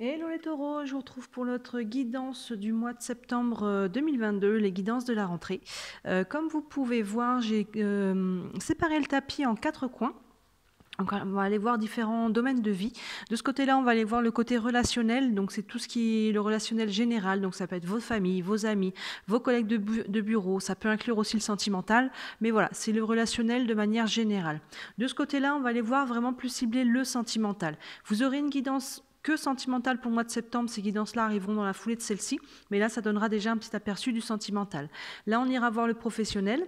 Hello les taureaux, je vous retrouve pour notre guidance du mois de septembre 2022, les guidances de la rentrée. Comme vous pouvez voir, j'ai séparé le tapis en 4 coins. Donc, on va aller voir différents domaines de vie. De ce côté-là, on va aller voir le côté relationnel. Donc, c'est tout ce qui est le relationnel général. Donc, ça peut être vos familles, vos amis, vos collègues de bureau. Ça peut inclure aussi le sentimental. Mais voilà, c'est le relationnel de manière générale. De ce côté-là, on va aller voir vraiment plus cibler le sentimental. Vous aurez une guidance que sentimentale pour le mois de septembre. Ces guidances-là arriveront dans la foulée de celle-ci. Mais là, ça donnera déjà un petit aperçu du sentimental. Là, on ira voir le professionnel.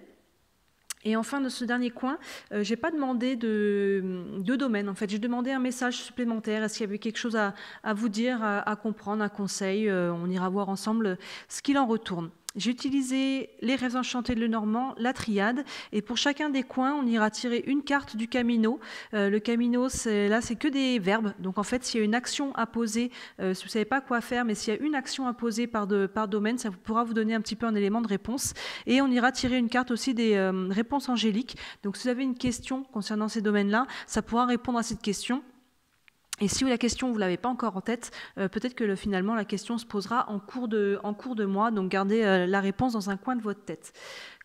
Et enfin, de ce dernier coin, je n'ai pas demandé de domaine. En fait, j'ai demandé un message supplémentaire. Est-ce qu'il y avait quelque chose à vous dire, à comprendre, un conseil? On ira voir ensemble ce qu'il en retourne. J'ai utilisé les rêves enchantés de Lenormand, la triade, et pour chacun des coins, on ira tirer une carte du Camino. Le Camino, là, c'est que des verbes. Donc, en fait, s'il y a une action à poser, si vous ne savez pas quoi faire, mais s'il y a une action à poser par domaine, ça pourra vous donner un petit peu un élément de réponse. Et on ira tirer une carte aussi des réponses angéliques. Donc, si vous avez une question concernant ces domaines-là, ça pourra répondre à cette question. Et si la question, vous ne l'avez pas encore en tête, peut-être que finalement, la question se posera en cours de mois. Donc, gardez la réponse dans un coin de votre tête.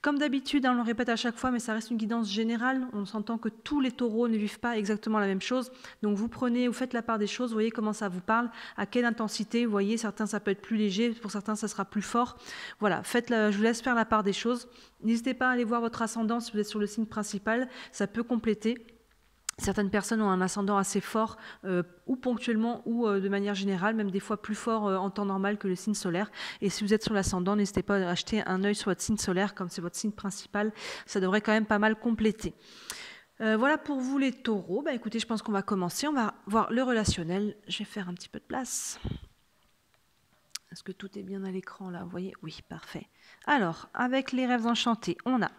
Comme d'habitude, on le répète à chaque fois, mais ça reste une guidance générale. On s'entend que tous les taureaux ne vivent pas exactement la même chose. Donc, vous faites la part des choses, vous voyez comment ça vous parle, à quelle intensité. Vous voyez, certains, ça peut être plus léger, pour certains, ça sera plus fort. Voilà, je vous laisse faire la part des choses. N'hésitez pas à aller voir votre ascendant si vous êtes sur le signe principal. Ça peut compléter. Certaines personnes ont un ascendant assez fort, ou ponctuellement, ou de manière générale, même des fois plus fort en temps normal que le signe solaire. Et si vous êtes sur l'ascendant, n'hésitez pas à acheter un œil sur votre signe solaire, comme c'est votre signe principal. Ça devrait quand même pas mal compléter. Voilà pour vous les taureaux. Bah, écoutez, je pense qu'on va commencer. On va voir le relationnel. Je vais faire un petit peu de place. Est-ce que tout est bien à l'écran là? Vous voyez? Oui, parfait. Alors, avec les rêves enchantés, on a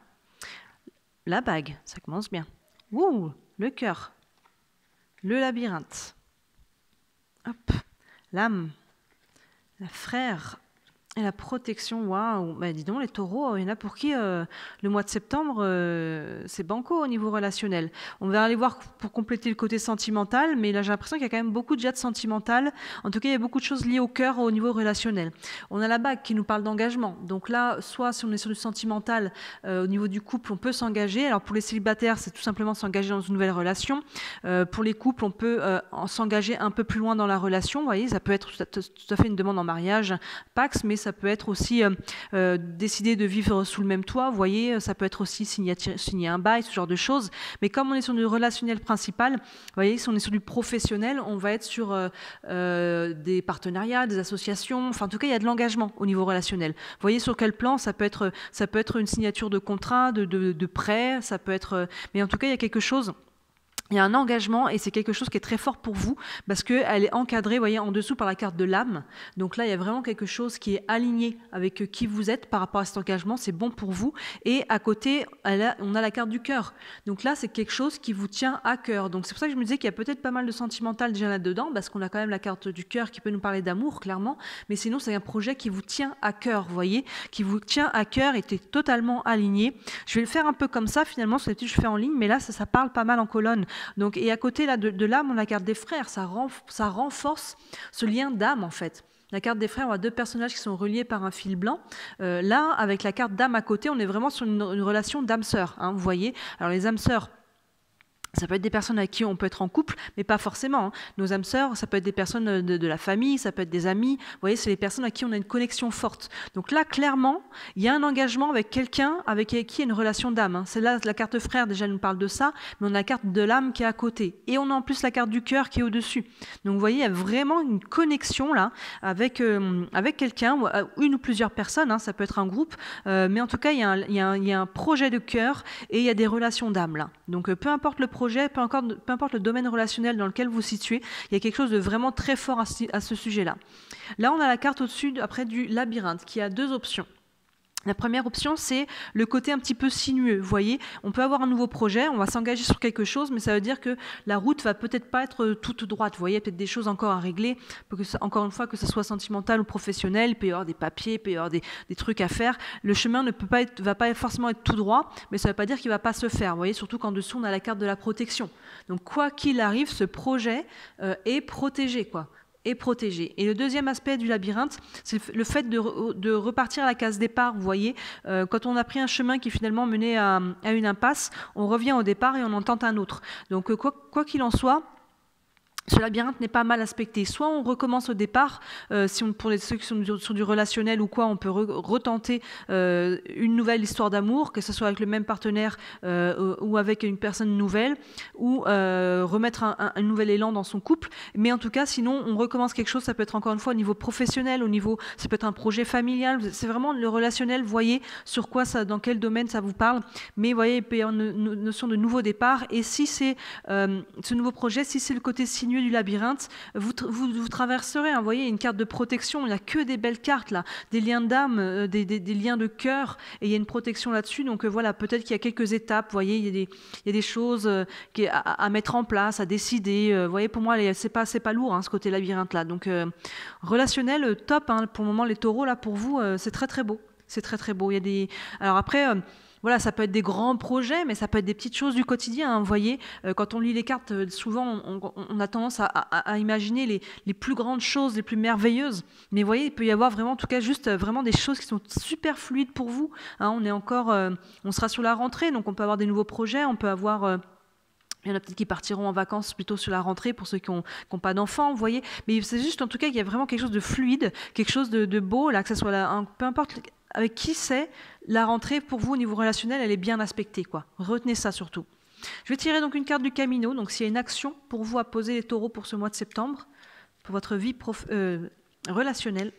la bague. Ça commence bien. Ouh, le cœur, le labyrinthe, hop, l'âme, la frère et la protection. Waouh, bah, dis donc les taureaux, il y en a pour qui le mois de septembre, c'est banco au niveau relationnel. On va aller voir pour compléter le côté sentimental, mais là j'ai l'impression qu'il y a quand même beaucoup déjà de sentimental. En tout cas, il y a beaucoup de choses liées au cœur au niveau relationnel. On a la bague qui nous parle d'engagement. Donc là, soit si on est sur du sentimental, au niveau du couple, on peut s'engager. Alors pour les célibataires, c'est tout simplement s'engager dans une nouvelle relation. Pour les couples, on peut s'engager un peu plus loin dans la relation. Vous voyez, ça peut être tout à fait une demande en mariage, Pax, mais ça peut être aussi décider de vivre sous le même toit, vous voyez, ça peut être aussi signer un bail, ce genre de choses. Mais comme on est sur du relationnel principal, vous voyez, si on est sur du professionnel, on va être sur des partenariats, des associations, enfin en tout cas il y a de l'engagement au niveau relationnel. Vous voyez sur quel plan ça peut être une signature de contrat, de prêt, ça peut être, mais en tout cas il y a quelque chose. Il y a un engagement et c'est quelque chose qui est très fort pour vous parce qu'elle est encadrée, vous voyez, en dessous par la carte de l'âme. Donc là, il y a vraiment quelque chose qui est aligné avec qui vous êtes par rapport à cet engagement. C'est bon pour vous. Et à côté, on a la carte du cœur. Donc là, c'est quelque chose qui vous tient à cœur. Donc c'est pour ça que je me disais qu'il y a peut-être pas mal de sentimental déjà là-dedans parce qu'on a quand même la carte du cœur qui peut nous parler d'amour, clairement. Mais sinon, c'est un projet qui vous tient à cœur, vous voyez, qui vous tient à cœur et est totalement aligné. Je vais le faire un peu comme ça, finalement, c'est d'habitude je fais en ligne, mais là, ça parle pas mal en colonne. Donc, et à côté là, de l'âme, on a la carte des frères. Ça renforce ce lien d'âme, en fait. La carte des frères, on a deux personnages qui sont reliés par un fil blanc. Là, avec la carte d'âme à côté, on est vraiment sur une relation d'âme-sœur. Hein, vous voyez. Alors, les âmes-sœurs, ça peut être des personnes avec qui on peut être en couple, mais pas forcément. Hein. Nos âmes sœurs, ça peut être des personnes de la famille, ça peut être des amis. Vous voyez, c'est les personnes avec qui on a une connexion forte. Donc là, clairement, il y a un engagement avec quelqu'un avec qui il y a une relation d'âme. Hein. C'est là, la carte frère, déjà, nous parle de ça, mais on a la carte de l'âme qui est à côté. Et on a en plus la carte du cœur qui est au-dessus. Donc vous voyez, il y a vraiment une connexion là avec quelqu'un, une ou plusieurs personnes, hein, ça peut être un groupe, mais en tout cas, il y a un projet de cœur et il y a des relations d'âme là. Donc peu importe le projet, peu importe le domaine relationnel dans lequel vous vous situez, il y a quelque chose de vraiment très fort à ce sujet-là. Là, on a la carte au-dessus, après du labyrinthe, qui a deux options. La première option, c'est le côté un petit peu sinueux. Vous voyez, on peut avoir un nouveau projet, on va s'engager sur quelque chose, mais ça veut dire que la route va peut-être pas être toute droite. Vous voyez, il y a peut-être des choses encore à régler. Encore une fois, que ce soit sentimental ou professionnel, il peut y avoir des papiers, il peut y avoir des trucs à faire. Le chemin ne va pas forcément être tout droit, mais ça ne veut pas dire qu'il ne va pas se faire. Vous voyez, surtout qu'en dessous, on a la carte de la protection. Donc, quoi qu'il arrive, ce projet est protégé, quoi. et protégé. Et le deuxième aspect du labyrinthe, c'est le fait de repartir à la case départ. Vous voyez, quand on a pris un chemin qui finalement menait à une impasse, on revient au départ et on en tente un autre. Donc quoi qu'il en soit, ce labyrinthe n'est pas mal aspecté. Soit on recommence au départ, pour ceux qui sont sur du relationnel ou quoi, on peut retenter une nouvelle histoire d'amour, que ce soit avec le même partenaire ou avec une personne nouvelle, ou remettre un nouvel élan dans son couple. Mais en tout cas, sinon, on recommence quelque chose. Ça peut être encore une fois au niveau professionnel, ça peut être un projet familial. C'est vraiment le relationnel. Voyez sur quoi dans quel domaine ça vous parle. Mais voyez, il peut y avoir une notion de nouveau départ. Et si c'est ce nouveau projet, si c'est le côté sinueux du labyrinthe, vous traverserez, vous voyez, une carte de protection, il n'y a que des belles cartes là, des liens d'âme, des liens de cœur, et il y a une protection là-dessus, donc voilà, peut-être qu'il y a quelques étapes, vous voyez, il y a des choses à mettre en place, à décider, vous voyez, pour moi, c'est pas lourd, hein, ce côté labyrinthe là, donc relationnel, top, hein, pour le moment, les taureaux, là, pour vous, c'est très très beau, c'est très très beau, il y a des... Alors après... Voilà, ça peut être des grands projets, mais ça peut être des petites choses du quotidien. Hein, vous voyez, quand on lit les cartes, souvent, on a tendance à imaginer les plus grandes choses, les plus merveilleuses. Mais vous voyez, il peut y avoir vraiment, en tout cas, juste vraiment des choses qui sont super fluides pour vous. Hein, on sera sur la rentrée, donc on peut avoir des nouveaux projets, on peut avoir... il y en a peut-être qui partiront en vacances plutôt sur la rentrée pour ceux qui n'ont pas d'enfants, vous voyez. Mais c'est juste, en tout cas, qu'il y a vraiment quelque chose de fluide, quelque chose de beau, là, que ce soit là, peu importe avec qui c'est, la rentrée, pour vous, au niveau relationnel, elle est bien aspectée, quoi. Retenez ça surtout. Je vais tirer donc une carte du Camino. Donc, s'il y a une action pour vous à poser les taureaux pour ce mois de septembre, pour votre vie relationnelle,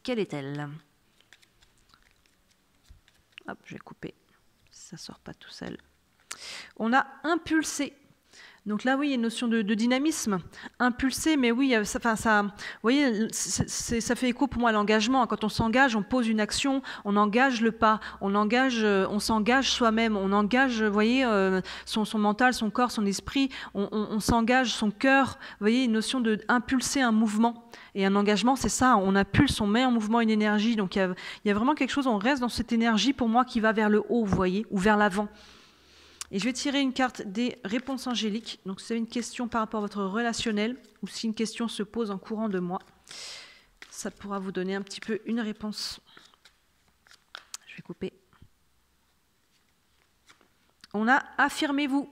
quelle est-elle? Hop, je vais couper. Ça ne sort pas tout seul. On a impulsé. Donc là, oui, il y a une notion de dynamisme, impulsé, mais oui, vous voyez, ça fait écho pour moi à l'engagement. Quand on s'engage, on pose une action, on engage le pas, on s'engage soi-même, on engage, vous voyez, son mental, son corps, son esprit, on s'engage, son cœur. Vous voyez, une notion de impulser un mouvement. Et un engagement, c'est ça, on impulse, on met en mouvement une énergie. Donc il y a vraiment quelque chose, on reste dans cette énergie, pour moi, qui va vers le haut, vous voyez, ou vers l'avant. Et je vais tirer une carte des réponses angéliques. Donc, si c'est une question par rapport à votre relationnel, ou si une question se pose en courant de mois, ça pourra vous donner un petit peu une réponse. Je vais couper. On a « Affirmez-vous ».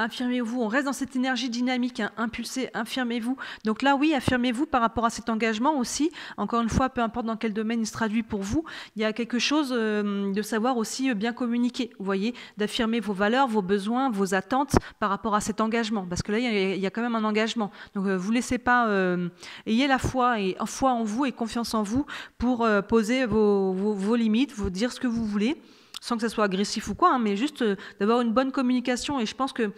Affirmez-vous, on reste dans cette énergie dynamique, hein, impulsée, affirmez-vous. Donc là, oui, affirmez-vous par rapport à cet engagement aussi. Encore une fois, peu importe dans quel domaine il se traduit pour vous, il y a quelque chose de savoir aussi bien communiquer, vous voyez, d'affirmer vos valeurs, vos besoins, vos attentes par rapport à cet engagement. Parce que là, il y a quand même un engagement. Donc, vous ne laissez pas... ayez la foi en vous et confiance en vous pour poser vos limites, vous dire ce que vous voulez, sans que ça soit agressif ou quoi, hein, mais juste d'avoir une bonne communication. Et je pense que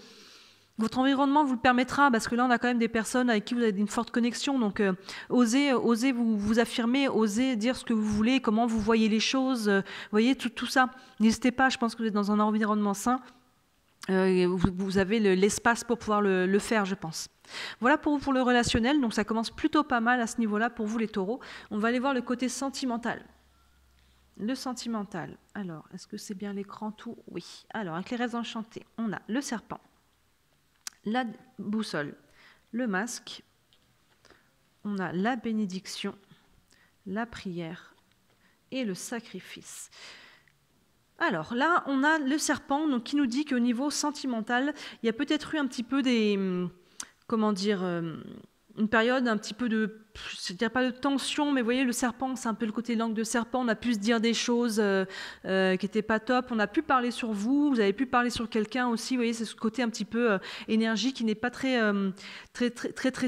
votre environnement vous le permettra, parce que là, on a quand même des personnes avec qui vous avez une forte connexion. Donc, osez vous affirmer, osez dire ce que vous voulez, comment vous voyez les choses. Vous voyez, tout ça. N'hésitez pas, je pense que vous êtes dans un environnement sain. Vous avez l'espace pour pouvoir le faire, je pense. Voilà pour vous pour le relationnel. Donc, ça commence plutôt pas mal à ce niveau-là pour vous, les taureaux. On va aller voir le côté sentimental. Le sentimental. Alors, est-ce que c'est bien l'écran tout? Oui. Alors, avec les rêves enchantés, on a le serpent, la boussole, le masque, on a la bénédiction, la prière et le sacrifice. Alors là, on a le serpent donc, qui nous dit qu'au niveau sentimental, il y a peut-être eu un petit peu des... Comment dire une période un petit peu de, je ne dirais pas de tension, mais vous voyez, le serpent, c'est un peu le côté langue de serpent, on a pu se dire des choses qui n'étaient pas top, on a pu parler sur vous avez pu parler sur quelqu'un aussi, vous voyez, c'est ce côté un petit peu énergie qui n'est pas très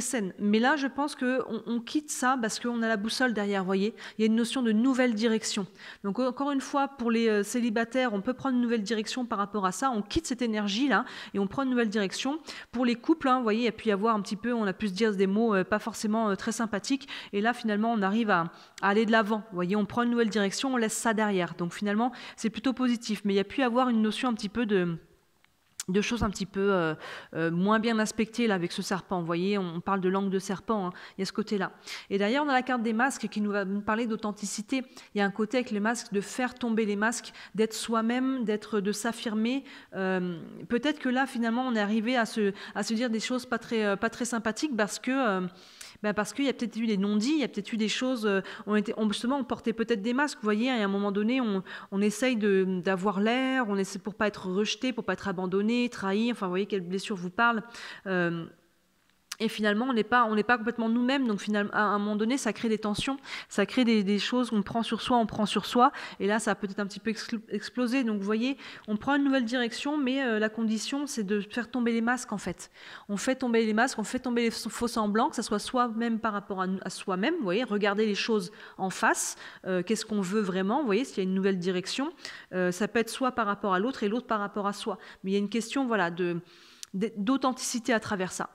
saine. Mais là, je pense qu'on quitte ça parce qu'on a la boussole derrière, vous voyez, il y a une notion de nouvelle direction. Donc encore une fois, pour les célibataires, on peut prendre une nouvelle direction par rapport à ça, on quitte cette énergie-là et on prend une nouvelle direction. Pour les couples, hein, vous voyez, il y a pu y avoir un petit peu, on a pu se dire des mots pas forcément très sympathiques, et là finalement on arrive à aller de l'avant, vous voyez, on prend une nouvelle direction, on laisse ça derrière, donc finalement c'est plutôt positif, mais il y a pu y avoir une notion un petit peu de de choses un petit peu moins bien aspectées là, avec ce serpent. Vous voyez, on parle de langue de serpent, hein, il y a ce côté-là. Et d'ailleurs, dans la carte des masques qui nous va nous parler d'authenticité, il y a un côté avec les masques de faire tomber les masques, d'être soi-même, de s'affirmer. Peut-être que là, finalement, on est arrivé à se dire des choses pas très sympathiques parce qu'il y a peut-être eu des non-dits, il y a peut-être eu des choses, justement, on portait peut-être des masques, vous voyez, à un moment donné, on essaye d'avoir l'air, on essaie pour pas être rejeté, pour pas être abandonné, trahi, enfin, vous voyez quelle blessure vous parle. Et finalement, on n'est pas complètement nous-mêmes. Donc finalement, à un moment donné, ça crée des tensions, ça crée des choses, on prend sur soi. Et là, ça a peut-être un petit peu explosé. Donc vous voyez, on prend une nouvelle direction, mais la condition, c'est de faire tomber les masques en fait. On fait tomber les masques, on fait tomber les faux semblants, que ce soit soi-même par rapport à soi-même. Vous voyez, regarder les choses en face. Qu'est-ce qu'on veut vraiment? Vous voyez, s'il y a une nouvelle direction, ça peut être soit par rapport à l'autre et l'autre par rapport à soi. Mais il y a une question, voilà, d'authenticité à travers ça.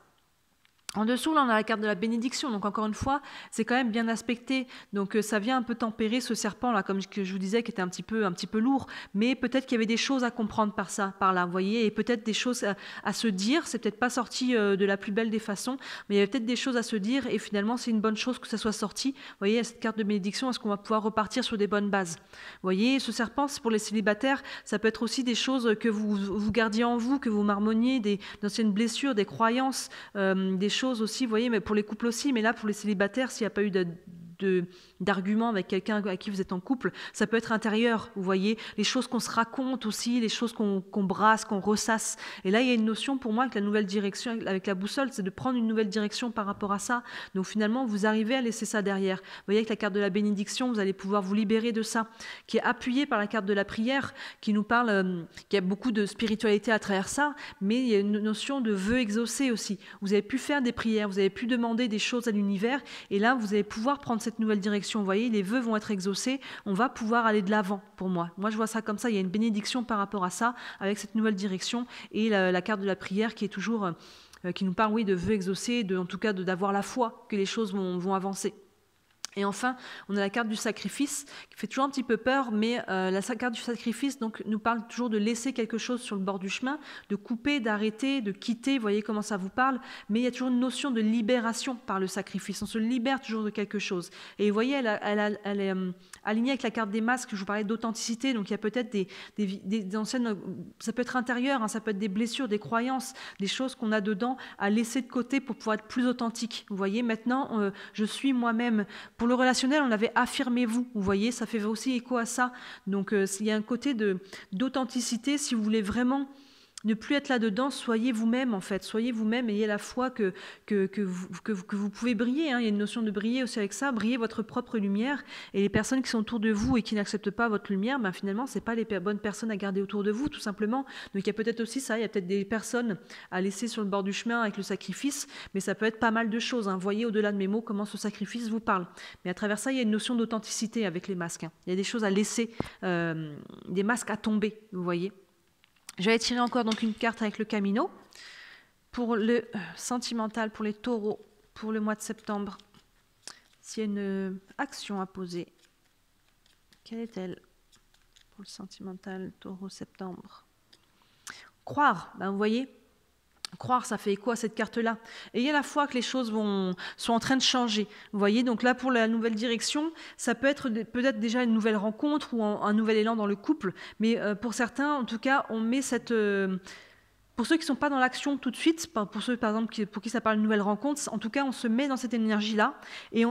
En dessous, là, on a la carte de la bénédiction. Donc, encore une fois, c'est quand même bien aspecté. Donc, ça vient un peu tempérer ce serpent-là, comme je vous disais, qui était un petit peu lourd. Mais peut-être qu'il y avait des choses à comprendre par là, vous voyez, et peut-être des choses à se dire. C'est peut-être pas sorti de la plus belle des façons, mais il y avait peut-être des choses à se dire. Et finalement, c'est une bonne chose que ça soit sorti. Vous voyez, à cette carte de bénédiction, est-ce qu'on va pouvoir repartir sur des bonnes bases? Vous voyez, ce serpent, c'est pour les célibataires. Ça peut être aussi des choses que vous gardiez en vous, que vous marmonniez, d'anciennes blessures, des croyances, des choses aussi, vous voyez, mais pour les couples aussi, mais là pour les célibataires, s'il n'y a pas eu d'argument avec quelqu'un avec qui vous êtes en couple, ça peut être intérieur, vous voyez, les choses qu'on se raconte aussi, les choses qu'on brasse, qu'on ressasse. Et là, il y a une notion pour moi avec la nouvelle direction, avec la boussole, c'est de prendre une nouvelle direction par rapport à ça. Donc finalement, vous arrivez à laisser ça derrière. Vous voyez, avec la carte de la bénédiction, vous allez pouvoir vous libérer de ça, qui est appuyée par la carte de la prière, qui nous parle, qu'il y a beaucoup de spiritualité à travers ça, mais il y a une notion de vœu exaucé aussi. Vous avez pu faire des prières, vous avez pu demander des choses à l'univers, et là, vous allez pouvoir prendre cette nouvelle direction. Vous voyez, les vœux vont être exaucés, on va pouvoir aller de l'avant pour moi. Moi, je vois ça comme ça, il y a une bénédiction par rapport à ça, avec cette nouvelle direction, et la carte de la prière qui est toujours, qui nous parle, oui, de vœux exaucés, en tout cas d'avoir la foi que les choses vont avancer. Et enfin, on a la carte du sacrifice qui fait toujours un petit peu peur, mais la carte du sacrifice donc, nous parle toujours de laisser quelque chose sur le bord du chemin, de couper, d'arrêter, de quitter, vous voyez comment ça vous parle, mais il y a toujours une notion de libération par le sacrifice, on se libère toujours de quelque chose. Et vous voyez, elle est alignée avec la carte des masques, je vous parlais d'authenticité, donc il y a peut-être des anciennes, ça peut être intérieur, hein, ça peut être des blessures, des croyances, des choses qu'on a dedans à laisser de côté pour pouvoir être plus authentique. Vous voyez, maintenant, je suis moi-même. Pour le relationnel, on avait affirmez-vous, vous voyez, ça fait aussi écho à ça. Donc, il y a un côté d'authenticité, si vous voulez vraiment ne plus être là-dedans, soyez vous-même en fait, soyez vous-même, ayez la foi que vous pouvez briller, hein. Il y a une notion de briller aussi avec ça, briller votre propre lumière, et les personnes qui sont autour de vous et qui n'acceptent pas votre lumière, ben finalement, ce n'est pas les bonnes personnes à garder autour de vous, tout simplement. Donc il y a peut-être aussi ça, il y a peut-être des personnes à laisser sur le bord du chemin avec le sacrifice, mais ça peut être pas mal de choses, hein. Voyez au-delà de mes mots comment ce sacrifice vous parle. Mais à travers ça, il y a une notion d'authenticité avec les masques, hein. Il y a des choses à laisser, des masques à tomber, vous voyez. J'allais tirer encore donc une carte avec le Camino pour le sentimental, pour les taureaux, pour le mois de septembre. S'il y a une action à poser, quelle est-elle pour le sentimental taureau septembre? Croire, ben vous voyez, croire, ça fait écho à cette carte-là. Et il y a la foi que les choses sont en train de changer. Vous voyez, donc là, pour la nouvelle direction, ça peut être peut-être déjà une nouvelle rencontre ou un nouvel élan dans le couple. Mais pour certains, en tout cas, on met cette... pour ceux qui ne sont pas dans l'action tout de suite, pour ceux, par exemple, pour qui ça parle de nouvelle rencontre, en tout cas, on se met dans cette énergie-là et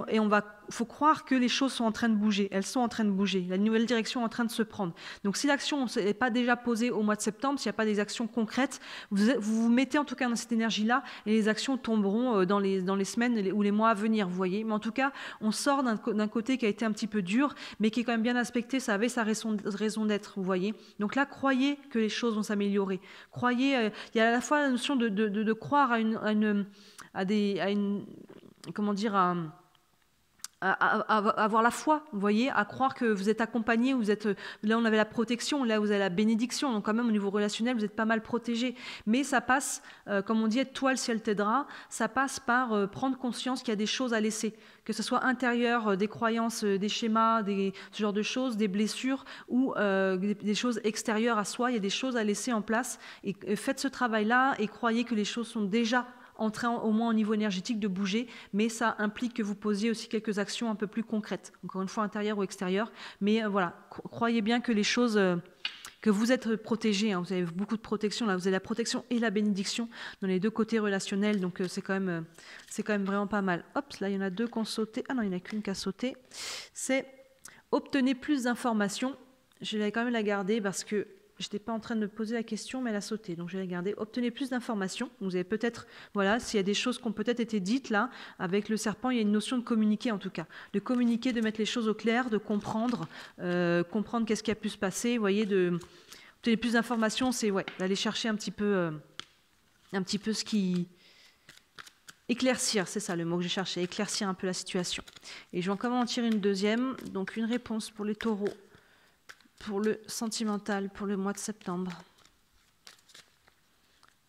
faut croire que les choses sont en train de bouger. Elles sont en train de bouger. La nouvelle direction est en train de se prendre. Donc, si l'action n'est pas déjà posée au mois de septembre, s'il n'y a pas des actions concrètes, vous mettez en tout cas dans cette énergie-là et les actions tomberont dans les semaines ou les mois à venir, vous voyez. Mais en tout cas, on sort d'un côté qui a été un petit peu dur, mais qui est quand même bien aspecté. Ça avait sa raison d'être, vous voyez. Donc là, croyez que les choses vont s'améliorer. Croyez... il y a à la fois la notion de croire à une comment dire, avoir la foi, vous voyez, à croire que vous êtes accompagné, vous êtes, là on avait la protection, là vous avez la bénédiction, donc quand même au niveau relationnel vous êtes pas mal protégé, mais ça passe, comme on dit, toi le ciel t'aidera, ça passe par prendre conscience qu'il y a des choses à laisser, que ce soit intérieur, des croyances, des schémas, ce genre de choses, des blessures ou des choses extérieures à soi, il y a des choses à laisser en place, et faites ce travail-là et croyez que les choses sont déjà entrer au moins au niveau énergétique, de bouger, mais ça implique que vous posiez aussi quelques actions un peu plus concrètes, encore une fois intérieures ou extérieures, mais voilà, croyez bien que les choses, que vous êtes protégés, hein, vous avez beaucoup de protection, là vous avez la protection et la bénédiction dans les deux côtés relationnels, donc c'est quand même vraiment pas mal. Hop, là il y en a deux qui ont sauté, ah non il n'y en a qu'une qui a sauté, c'est obtenez plus d'informations, je vais quand même la garder parce que je n'étais pas en train de me poser la question, mais elle a sauté. Donc, je vais la garder. Obtenez plus d'informations. Vous avez peut-être, voilà, s'il y a des choses qui ont peut-être été dites là, avec le serpent, il y a une notion de communiquer en tout cas. De communiquer, de mettre les choses au clair, de comprendre, comprendre qu'est-ce qui a pu se passer. Vous voyez, obtenir plus d'informations, c'est d'aller chercher un petit peu ce qui... Éclaircir, c'est ça le mot que j'ai cherché. Éclaircir un peu la situation. Et je vais encore en tirer une deuxième. Donc, une réponse pour les taureaux. Pour le sentimental, pour le mois de septembre.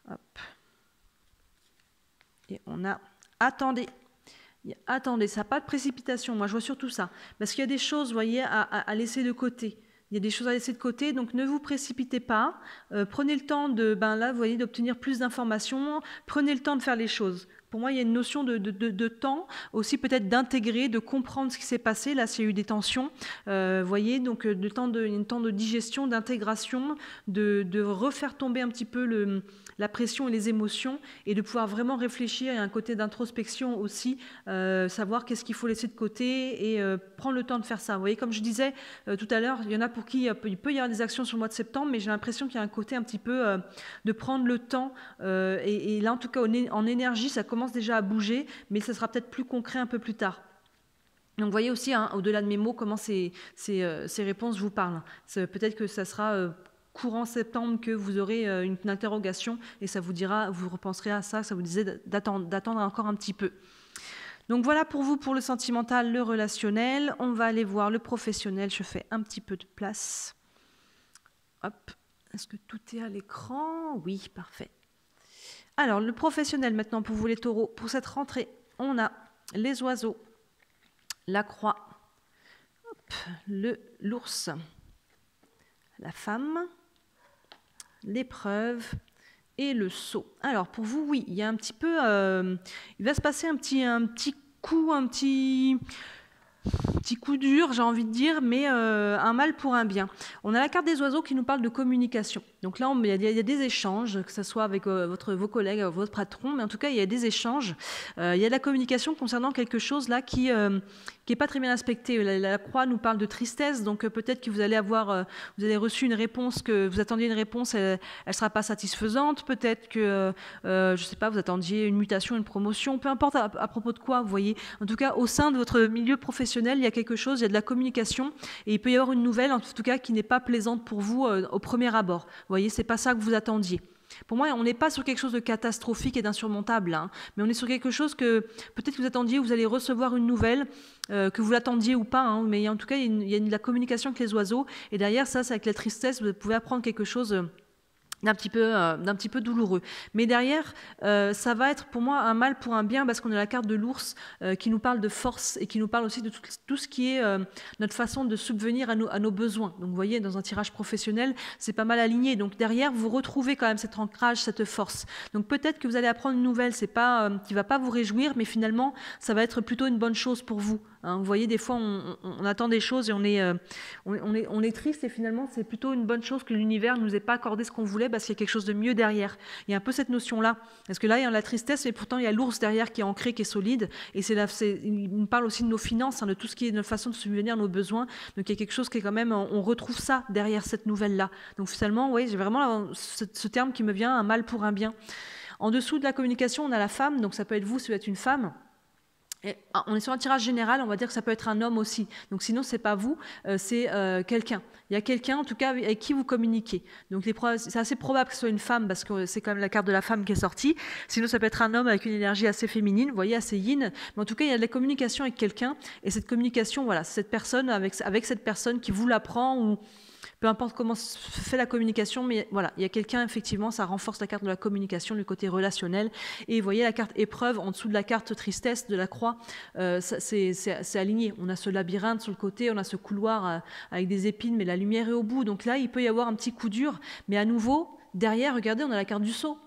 Hop. Et on a attendez. Attendez, ça n'a pas de précipitation. Moi, je vois surtout ça. Parce qu'il y a des choses, vous voyez, à laisser de côté. Il y a des choses à laisser de côté, donc ne vous précipitez pas. Prenez le temps là, vous voyez, d'obtenir plus d'informations. Prenez le temps de faire les choses. Pour moi, il y a une notion de temps, aussi peut-être d'intégrer, de comprendre ce qui s'est passé. Là, s'il y a eu des tensions, vous voyez, donc un temps de digestion, d'intégration, de refaire tomber un petit peu la pression et les émotions, et de pouvoir vraiment réfléchir. Il y a un côté d'introspection aussi, savoir qu'est-ce qu'il faut laisser de côté, et prendre le temps de faire ça. Vous voyez, comme je disais tout à l'heure, il y en a pour qui il peut y avoir des actions sur le mois de septembre, mais j'ai l'impression qu'il y a un côté un petit peu de prendre le temps, et là, en tout cas, en énergie, ça commence déjà à bouger, mais ça sera peut-être plus concret un peu plus tard. Donc vous voyez aussi, hein, au-delà de mes mots, comment ces réponses vous parlent. Peut-être que ça sera courant septembre que vous aurez une interrogation et ça vous dira, vous repenserez à ça, ça vous disait d'attendre encore un petit peu. Donc voilà pour vous, pour le sentimental, le relationnel. On va aller voir le professionnel. Je fais un petit peu de place. Hop. Est-ce que tout est à l'écran? Oui, parfait. Alors, le professionnel maintenant pour vous les taureaux. Pour cette rentrée, on a les oiseaux, la croix, l'ours, la femme, l'épreuve et le sceau. Alors, pour vous, oui, il y a un petit peu... il va se passer un petit coup dur, j'ai envie de dire, mais un mal pour un bien. On a la carte des oiseaux qui nous parle de communication. Donc là, il y a des échanges, que ce soit avec vos collègues, votre patron, mais en tout cas, il y a des échanges. Il y a de la communication concernant quelque chose là qui est pas très bien aspecté. La croix nous parle de tristesse, donc peut-être que vous allez reçu une réponse, que vous attendiez une réponse, elle sera pas satisfaisante. Peut-être que, je sais pas, vous attendiez une mutation, une promotion, peu importe à propos de quoi, vous voyez. En tout cas, au sein de votre milieu professionnel, il y a quelque chose, il y a de la communication, et il peut y avoir une nouvelle, en tout cas, qui n'est pas plaisante pour vous au premier abord. Vous voyez, c'est pas ça que vous attendiez. Pour moi, on n'est pas sur quelque chose de catastrophique et d'insurmontable, hein, mais on est sur quelque chose que peut-être que vous attendiez, vous allez recevoir une nouvelle, que vous l'attendiez ou pas, hein, mais en tout cas, il y a de la communication avec les oiseaux, et derrière ça, c'est avec la tristesse, vous pouvez apprendre quelque chose d'un petit peu douloureux. Mais derrière, ça va être pour moi un mal pour un bien, parce qu'on a la carte de l'ours qui nous parle de force et qui nous parle aussi de tout ce qui est notre façon de subvenir à nos besoins. Donc vous voyez, dans un tirage professionnel, c'est pas mal aligné. Donc derrière, vous retrouvez quand même cet ancrage, cette force. Donc peut-être que vous allez apprendre une nouvelle, c'est pas qui va pas vous réjouir, mais finalement, ça va être plutôt une bonne chose pour vous. Hein, vous voyez, des fois, on attend des choses et on est triste, et finalement, c'est plutôt une bonne chose que l'univers ne nous ait pas accordé ce qu'on voulait, parce qu'il y a quelque chose de mieux derrière. Il y a un peu cette notion-là. Parce que là, il y a la tristesse, mais pourtant, il y a l'ours derrière qui est ancré, qui est solide. Et il nous parle aussi de nos finances, hein, de tout ce qui est notre façon de subvenir à nos besoins. Donc, il y a quelque chose qui est quand même... On retrouve ça derrière cette nouvelle-là. Donc, finalement, oui, j'ai vraiment ce terme qui me vient, un mal pour un bien. En dessous de la communication, on a la femme. Donc, ça peut être vous, ça peut être une femme. On est sur un tirage général, on va dire que ça peut être un homme aussi. Donc sinon, c'est pas vous, c'est quelqu'un. Il y a quelqu'un, en tout cas, avec qui vous communiquez. Donc c'est assez probable que ce soit une femme, parce que c'est quand même la carte de la femme qui est sortie. Sinon, ça peut être un homme avec une énergie assez féminine, vous voyez, assez yin. Mais en tout cas, il y a de la communication avec quelqu'un. Et cette communication, voilà, cette personne, avec cette personne qui vous l'apprend, ou peu importe comment se fait la communication, mais voilà, il y a quelqu'un, effectivement, ça renforce la carte de la communication, le côté relationnel. Et vous voyez la carte épreuve, en dessous de la carte tristesse, de la croix, c'est aligné. On a ce labyrinthe sur le côté, on a ce couloir avec des épines, mais la lumière est au bout. Donc là, il peut y avoir un petit coup dur, mais à nouveau, derrière, regardez, on a la carte du sceau.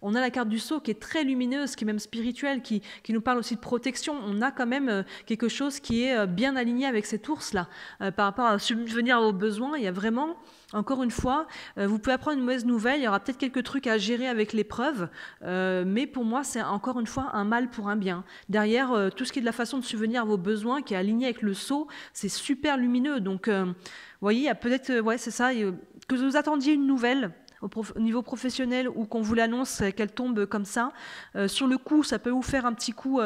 On a la carte du sceau qui est très lumineuse, qui est même spirituelle, qui nous parle aussi de protection. On a quand même quelque chose qui est bien aligné avec cet ours-là. Par rapport à subvenir à vos besoins, il y a vraiment, encore une fois, vous pouvez apprendre une mauvaise nouvelle, il y aura peut-être quelques trucs à gérer avec l'épreuve, mais pour moi, c'est encore une fois un mal pour un bien. Derrière, tout ce qui est de la façon de subvenir à vos besoins, qui est aligné avec le sceau, c'est super lumineux. Donc, vous voyez, il y a peut-être, ouais, c'est ça, que vous attendiez une nouvelle, au niveau professionnel, ou qu'on vous l'annonce qu'elle tombe comme ça. Sur le coup, ça peut vous faire un petit coup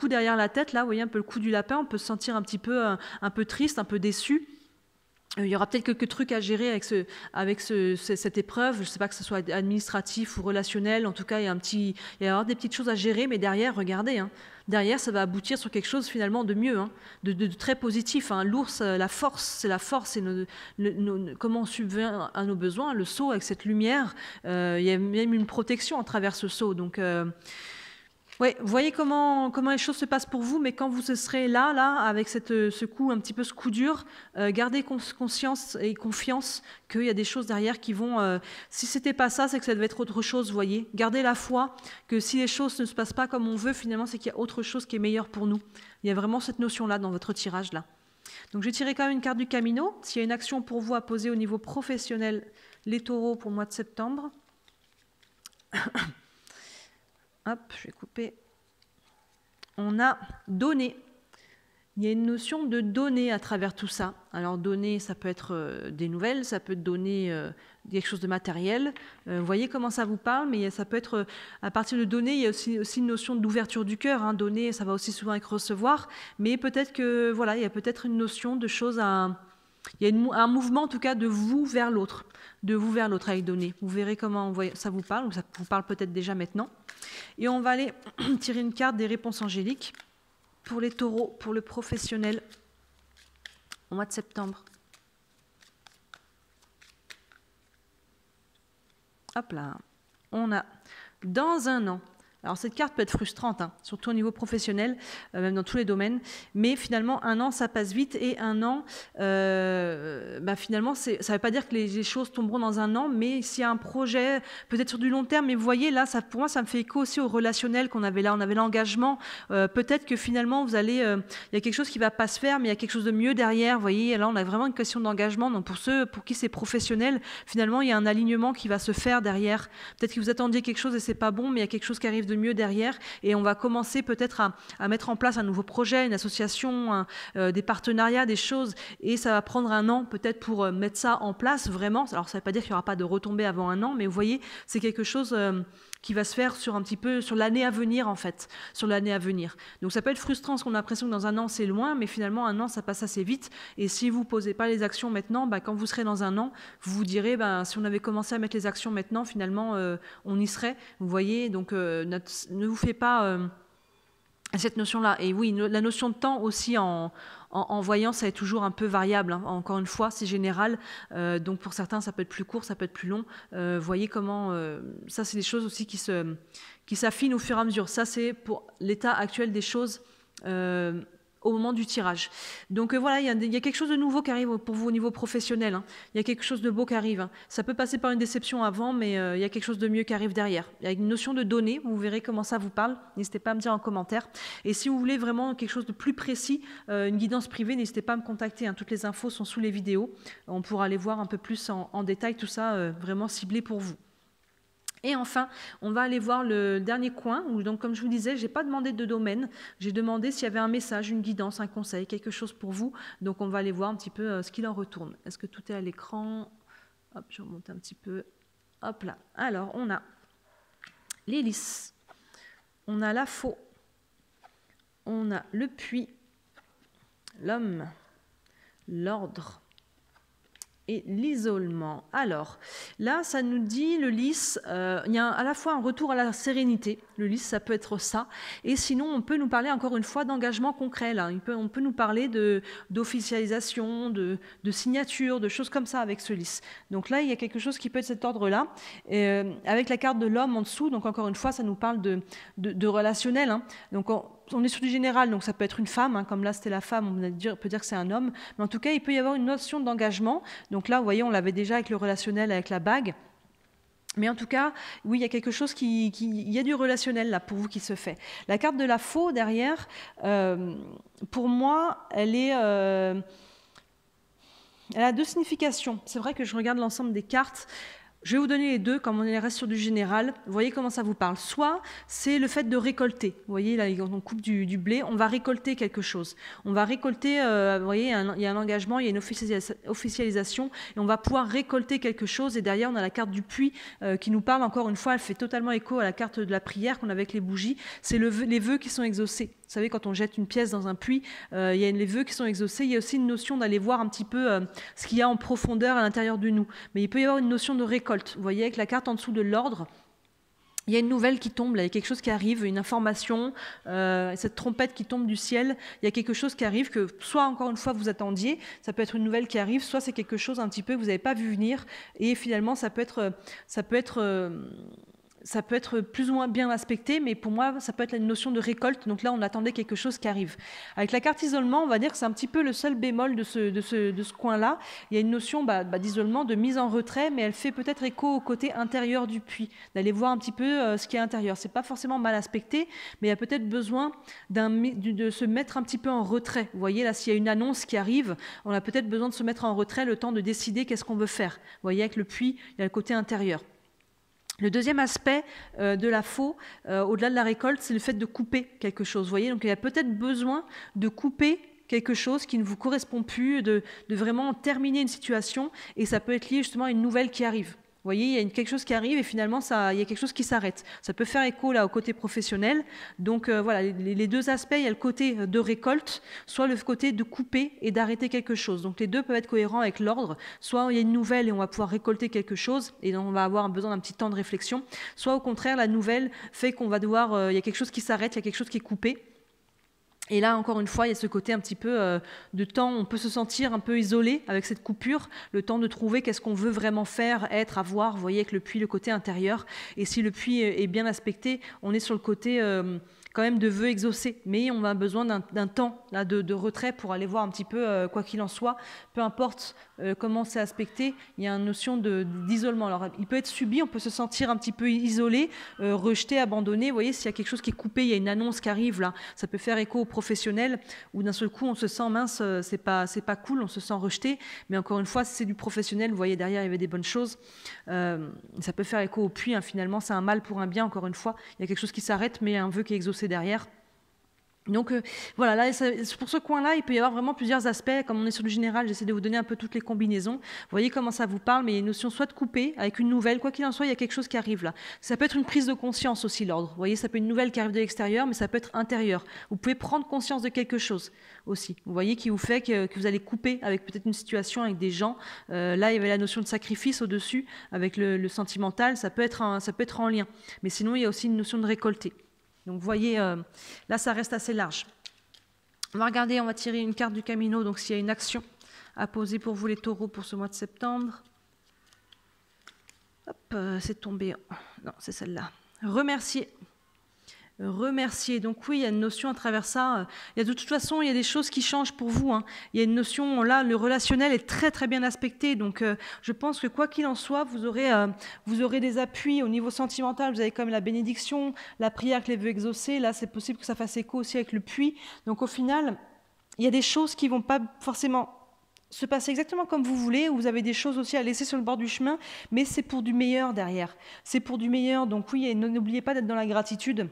derrière la tête, là, vous voyez, un peu le coup du lapin, on peut se sentir un peu triste, un peu déçu. Il y aura peut-être quelques trucs à gérer avec cette épreuve, je ne sais pas que ce soit administratif ou relationnel, en tout cas il y aura des petites choses à gérer, mais derrière, regardez, hein, derrière ça va aboutir sur quelque chose finalement de mieux, hein, de très positif. Hein. L'ours, la force, c'est comment on subvient à nos besoins, le sceau avec cette lumière, il y a même une protection à travers ce sceau, donc... Ouais, vous voyez comment les choses se passent pour vous, mais quand vous serez là, avec ce coup, un petit peu ce coup dur, gardez conscience et confiance qu'il y a des choses derrière qui vont... si c'était pas ça, c'est que ça devait être autre chose, vous voyez. Gardez la foi que si les choses ne se passent pas comme on veut, finalement, c'est qu'il y a autre chose qui est meilleure pour nous. Il y a vraiment cette notion-là dans votre tirage-là. Donc, je vais tirer quand même une carte du Camino. S'il y a une action pour vous à poser au niveau professionnel, les taureaux pour le mois de septembre. Hop, je vais couper. On a donné. Il y a une notion de donner à travers tout ça. Alors donner, ça peut être des nouvelles, ça peut donner quelque chose de matériel. Vous voyez comment ça vous parle, mais ça peut être, à partir de donner, il y a aussi une notion d'ouverture du cœur. Hein. Donner, ça va aussi souvent avec recevoir, mais peut-être que, voilà, il y a peut-être une notion de choses à... Il y a un mouvement, en tout cas, de vous vers l'autre. De vous vers l'autre avec donner. Vous verrez comment ça vous parle, ou ça vous parle peut-être déjà maintenant. Et on va aller tirer une carte des réponses angéliques pour les taureaux, pour le professionnel, au mois de septembre. Hop là, on a dans un an. Alors cette carte peut être frustrante, hein, surtout au niveau professionnel, même dans tous les domaines, mais finalement un an ça passe vite, et un an, finalement ça ne veut pas dire que les choses tomberont dans un an, mais s'il y a un projet, peut-être sur du long terme, mais vous voyez là, pour moi ça me fait écho aussi au relationnel qu'on avait là, on avait l'engagement, peut-être que finalement il y a quelque chose qui ne va pas se faire, mais il y a quelque chose de mieux derrière, vous voyez, là on a vraiment une question d'engagement, donc pour ceux pour qui c'est professionnel, finalement il y a un alignement qui va se faire derrière, peut-être que vous attendiez quelque chose et c'est pas bon, mais il y a quelque chose qui arrive de mieux derrière, et on va commencer peut-être à mettre en place un nouveau projet, une association, des partenariats, des choses, et ça va prendre un an peut-être pour mettre ça en place vraiment. Alors ça ne veut pas dire qu'il n'y aura pas de retombées avant un an, mais vous voyez, c'est quelque chose qui va se faire sur l'année à venir, en fait, sur l'année à venir. Donc ça peut être frustrant parce qu'on a l'impression que dans un an c'est loin, mais finalement un an ça passe assez vite, et si vous ne posez pas les actions maintenant, quand vous serez dans un an, vous vous direz, si on avait commencé à mettre les actions maintenant, finalement on y serait, vous voyez, donc ne vous faites pas cette notion-là. Et oui, la notion de temps aussi en voyant, ça est toujours un peu variable, hein. Encore une fois, c'est général, donc pour certains ça peut être plus court, ça peut être plus long. Voyez comment, ça c'est des choses aussi qui s'affinent au fur et à mesure. Ça c'est pour l'état actuel des choses au moment du tirage. Donc voilà, il y a quelque chose de nouveau qui arrive pour vous au niveau professionnel, hein. Il y a quelque chose de beau qui arrive, hein. Ça peut passer par une déception avant, mais il y a quelque chose de mieux qui arrive derrière. Il y a une notion de donner, vous verrez comment ça vous parle. N'hésitez pas à me dire en commentaire. Et si vous voulez vraiment quelque chose de plus précis, une guidance privée, n'hésitez pas à me contacter, hein. Toutes les infos sont sous les vidéos. On pourra aller voir un peu plus en détail tout ça, vraiment ciblé pour vous. Et enfin, on va aller voir le dernier coin, où donc comme je vous disais, je n'ai pas demandé de domaine, j'ai demandé s'il y avait un message, une guidance, un conseil, quelque chose pour vous. Donc on va aller voir un petit peu ce qu'il en retourne. Est-ce que tout est à l'écran? Hop, je remonte un petit peu. Hop là. Alors, on a l'hélice, on a la faux, on a le puits, l'homme, l'ordre et l'isolement. Alors, là, ça nous dit le lys, il y a à la fois un retour à la sérénité. Le lys, ça peut être ça. Et sinon, on peut nous parler encore une fois d'engagement concret. Là. On peut nous parler d'officialisation, de signature, de choses comme ça avec ce lys. Donc là, il y a quelque chose qui peut être cet ordre-là. Avec la carte de l'homme en dessous, donc encore une fois, ça nous parle de relationnel. Hein. Donc, on est sur du général, donc ça peut être une femme, hein, comme là c'était la femme, on peut dire que c'est un homme, mais en tout cas il peut y avoir une notion d'engagement. Donc là, vous voyez, on l'avait déjà avec le relationnel, avec la bague. Mais en tout cas, oui, il y a quelque chose il y a du relationnel là pour vous qui se fait. La carte de la faux derrière, pour moi, elle a deux significations. C'est vrai que je regarde l'ensemble des cartes. Je vais vous donner les deux, comme on reste sur du général. Vous voyez comment ça vous parle. Soit c'est le fait de récolter. Vous voyez, là, on coupe du blé, on va récolter quelque chose. On va récolter, vous voyez, il y a un engagement, il y a une officialisation, et on va pouvoir récolter quelque chose. Et derrière, on a la carte du puits qui nous parle, encore une fois, elle fait totalement écho à la carte de la prière qu'on a avec les bougies. C'est les vœux qui sont exaucés. Vous savez, quand on jette une pièce dans un puits, il y a les vœux qui sont exaucés. Il y a aussi une notion d'aller voir un petit peu ce qu'il y a en profondeur à l'intérieur de nous. Mais il peut y avoir une notion de récolte. Vous voyez, avec la carte en dessous de l'ordre, il y a une nouvelle qui tombe, là, il y a quelque chose qui arrive, une information, cette trompette qui tombe du ciel, il y a quelque chose qui arrive que soit, encore une fois, vous attendiez, ça peut être une nouvelle qui arrive, soit c'est quelque chose un petit peu que vous n'avez pas vu venir, et finalement, ça peut être plus ou moins bien aspecté, mais pour moi, ça peut être une notion de récolte. Donc là, on attendait quelque chose qui arrive. Avec la carte isolement, on va dire que c'est un petit peu le seul bémol de ce coin-là. Il y a une notion d'isolement, de mise en retrait, mais elle fait peut-être écho au côté intérieur du puits, d'aller voir un petit peu ce qui est intérieur. C'est pas forcément mal aspecté, mais il y a peut-être besoin de se mettre un petit peu en retrait. Vous voyez, là, s'il y a une annonce qui arrive, on a peut-être besoin de se mettre en retrait le temps de décider qu'est-ce qu'on veut faire. Vous voyez, avec le puits, il y a le côté intérieur. Le deuxième aspect de la faux, au-delà de la récolte, c'est le fait de couper quelque chose. Vous voyez, donc il y a peut-être besoin de couper quelque chose qui ne vous correspond plus, de vraiment terminer une situation, et ça peut être lié justement à une nouvelle qui arrive. Vous voyez, il y a quelque chose qui arrive et finalement, il y a quelque chose qui s'arrête. Ça peut faire écho là au côté professionnel. Donc voilà, les deux aspects, il y a le côté de récolte, soit le côté de couper et d'arrêter quelque chose. Donc les deux peuvent être cohérents avec l'ordre. Soit il y a une nouvelle et on va pouvoir récolter quelque chose et on va avoir besoin d'un petit temps de réflexion. Soit au contraire, la nouvelle fait qu'on va devoir, il y a quelque chose qui s'arrête, il y a quelque chose qui est coupé. Et là, encore une fois, il y a ce côté un petit peu de temps, on peut se sentir un peu isolé avec cette coupure, le temps de trouver qu'est-ce qu'on veut vraiment faire, être, avoir, vous voyez, avec le puits, le côté intérieur. Et si le puits est bien aspecté, on est sur le côté quand même de vœux exaucés. Mais on a besoin d'un temps là, de retrait pour aller voir un petit peu, quoi qu'il en soit, peu importe comment c'est aspecté, il y a une notion d'isolement. Alors, il peut être subi, on peut se sentir un petit peu isolé, rejeté, abandonné. Vous voyez, s'il y a quelque chose qui est coupé, il y a une annonce qui arrive là, ça peut faire écho au professionnel, où d'un seul coup, on se sent mince, c'est pas cool, on se sent rejeté. Mais encore une fois, si c'est du professionnel, vous voyez, derrière, il y avait des bonnes choses. Ça peut faire écho au puits, hein, finalement, c'est un mal pour un bien, encore une fois. Il y a quelque chose qui s'arrête, mais un vœu qui est exaucé derrière. Donc voilà, là, pour ce coin-là, il peut y avoir vraiment plusieurs aspects. Comme on est sur le général, j'essaie de vous donner un peu toutes les combinaisons. Vous voyez comment ça vous parle, mais il y a une notion soit de couper avec une nouvelle, quoi qu'il en soit, il y a quelque chose qui arrive là. Ça peut être une prise de conscience aussi, l'ordre. Vous voyez, ça peut être une nouvelle qui arrive de l'extérieur, mais ça peut être intérieur. Vous pouvez prendre conscience de quelque chose aussi. Vous voyez, qui vous fait que vous allez couper avec peut-être une situation, avec des gens. Là, il y avait la notion de sacrifice au-dessus, avec le sentimental, ça peut être en lien. Mais sinon, il y a aussi une notion de récolter. Donc vous voyez, là ça reste assez large. On va regarder, on va tirer une carte du Camino, donc s'il y a une action à poser pour vous les taureaux pour ce mois de septembre. Hop, c'est tombé. Non, c'est celle-là. Remercier. Donc oui, il y a une notion à travers ça. Il y a de toute façon, il y a des choses qui changent pour vous. Hein. Il y a une notion, là, le relationnel est très très bien aspecté. Donc je pense que quoi qu'il en soit, vous aurez des appuis au niveau sentimental. Vous avez quand même la bénédiction, la prière que les vœux exaucés. Là, c'est possible que ça fasse écho aussi avec le puits. Donc au final, il y a des choses qui ne vont pas forcément se passer exactement comme vous voulez, ou vous avez des choses aussi à laisser sur le bord du chemin, mais c'est pour du meilleur derrière. C'est pour du meilleur. Donc oui, n'oubliez pas d'être dans la gratitude.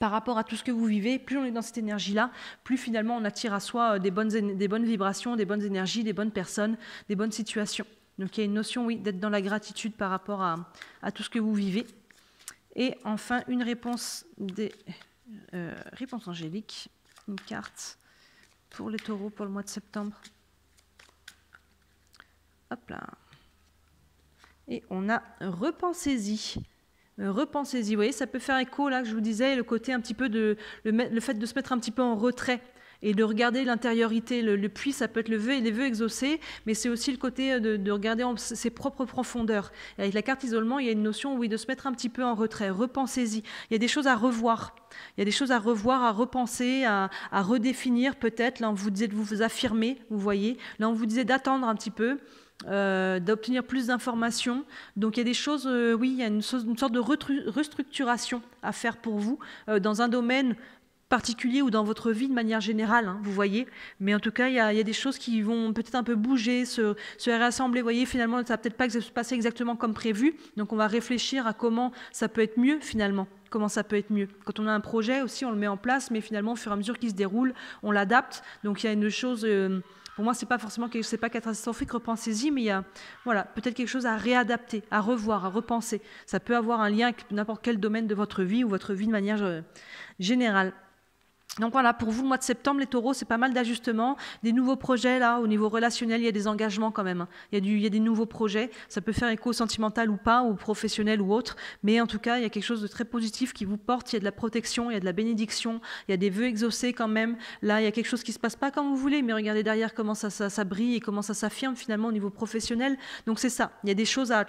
Par rapport à tout ce que vous vivez, plus on est dans cette énergie-là, plus finalement on attire à soi des bonnes vibrations, des bonnes énergies, des bonnes personnes, des bonnes situations. Donc il y a une notion, oui, d'être dans la gratitude par rapport à tout ce que vous vivez. Et enfin, une réponse des Réponse angélique, une carte pour les taureaux pour le mois de septembre. Hop là. Et on a repensez-y. Repensez-y, vous voyez, ça peut faire écho, là, que je vous disais, le côté un petit peu de... Le fait de se mettre un petit peu en retrait et de regarder l'intériorité. Le puits, ça peut être les vœux exaucés, mais c'est aussi le côté de regarder ses propres profondeurs. Et avec la carte isolement, il y a une notion, oui, de se mettre un petit peu en retrait. Repensez-y. Il y a des choses à revoir. Il y a des choses à revoir, à repenser, à redéfinir peut-être. Là, on vous disait de vous affirmer, vous voyez. Là, on vous disait d'attendre un petit peu. D'obtenir plus d'informations. Donc il y a des choses, oui, il y a une sorte de restructuration à faire pour vous dans un domaine particulier ou dans votre vie de manière générale, hein, vous voyez. Mais en tout cas, il y a des choses qui vont peut-être un peu bouger, se réassembler. Vous voyez, finalement, ça va peut-être pas se passer exactement comme prévu. Donc on va réfléchir à comment ça peut être mieux finalement. Comment ça peut être mieux. Quand on a un projet aussi, on le met en place, mais finalement, au fur et à mesure qu'il se déroule, on l'adapte. Donc il y a une chose... Pour moi, c'est pas forcément c'est pas catastrophique, repensez-y, mais il y a voilà, peut-être quelque chose à réadapter, à revoir, à repenser. Ça peut avoir un lien avec n'importe quel domaine de votre vie ou votre vie de manière générale. Donc voilà, pour vous, le mois de septembre, les taureaux, c'est pas mal d'ajustements. Des nouveaux projets, là, au niveau relationnel, il y a des engagements quand même. Il y a des nouveaux projets. Ça peut faire écho sentimental ou pas, ou professionnel ou autre. Mais en tout cas, il y a quelque chose de très positif qui vous porte. Il y a de la protection, il y a de la bénédiction, il y a des vœux exaucés quand même. Là, il y a quelque chose qui se passe pas comme vous voulez, mais regardez derrière comment ça brille et comment ça s'affirme finalement au niveau professionnel. Donc c'est ça. Il y a des choses à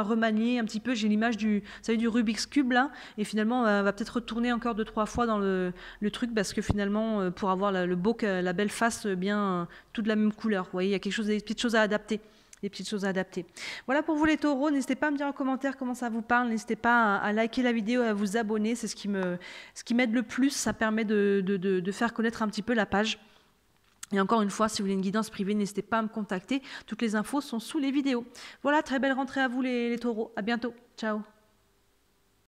remanier un petit peu. J'ai l'image du Rubik's Cube, là. Et finalement, on va peut-être retourner encore 2-3 fois dans le truc, parce que finalement, pour avoir la belle face bien toute de la même couleur, vous voyez, il y a des petites choses à adapter. Voilà pour vous les taureaux, n'hésitez pas à me dire en commentaire comment ça vous parle, n'hésitez pas à liker la vidéo, à vous abonner, c'est ce qui m'aide le plus, ça permet de faire connaître un petit peu la page. Et encore une fois, si vous voulez une guidance privée, n'hésitez pas à me contacter, toutes les infos sont sous les vidéos. Voilà, très belle rentrée à vous les taureaux, à bientôt, ciao.